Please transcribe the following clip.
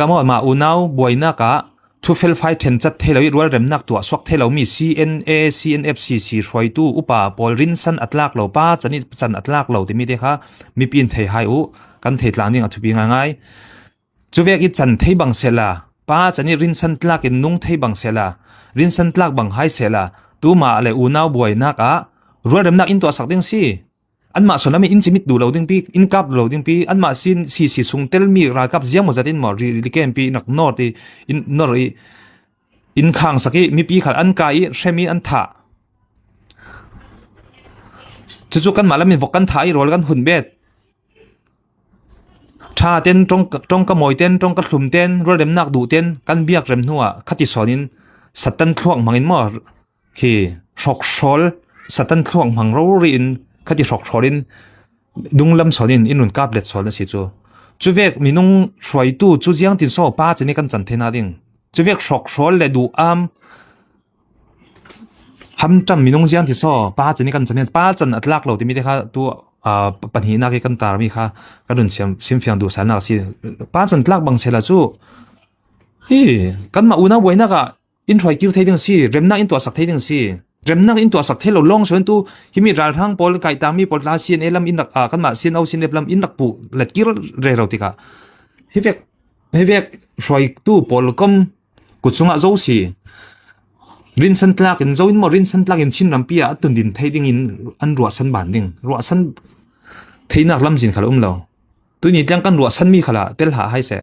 kamo ma unau boina ka thu fel phai then chat theloi rual rem nak tu swak thelo mi CNA CNFCC roi tu upa pol rinsan atlak lo pa chani chan atlak lo ti mi de kha mi pin thei hai u kan thei tlang ding athupi ngai chuwek I chan thei bang sela pa chani rinsan tlak in nung thei bang sela rinsan tlak bang hai sela tu ma le unau boina ka rual rem nak in to sak ding si an ma sonami in chimit du loading pi in kap loading pi an ma sin CC sung tel mi ra kap ziam mo zatin mo ri kem pi nak nor ti in nor in khang saki mi pi khal an kai remi an tha chu kan malami vokan thai rol kan hun bet tha ten tong ka moi ten tong ka thlum ten rol rem nak du ten kan biak rem nuwa khati sonin satan thluang mangin mo khi shok shol satan thluang mang ro ri in khati shok shorin dunglam sonin inun kap let sol si chu chuwek minung roi tu chu jiang tin so pa chani kan chan thena ding chuwek shok shol le du am ham tam minung jiang ti so pa chani kan chan pa chan atlak lo ti mi de kha tu panhi na ke kan tar mi kha kadun sim fiang du sana si pa chan tlak bang sela chu hi kan ma una boina ka in roi kir thei ding si remna in to sak thei ding si remnak in to sak thelo long so tu himi ral thang pol kai tami pol la CNA lam in kan ma CNO CNF lam in nak pu let kir re ro tika hevek roi tu pol kom kuchunga zo si rinsan tlak in zo in mo rinsan tlak in chin rampia tun din thei ding in an ruwa san ban ding ruwa san theinak lam jin khala lo tu ni tlang kan ruwa san mi khala tel ha hai se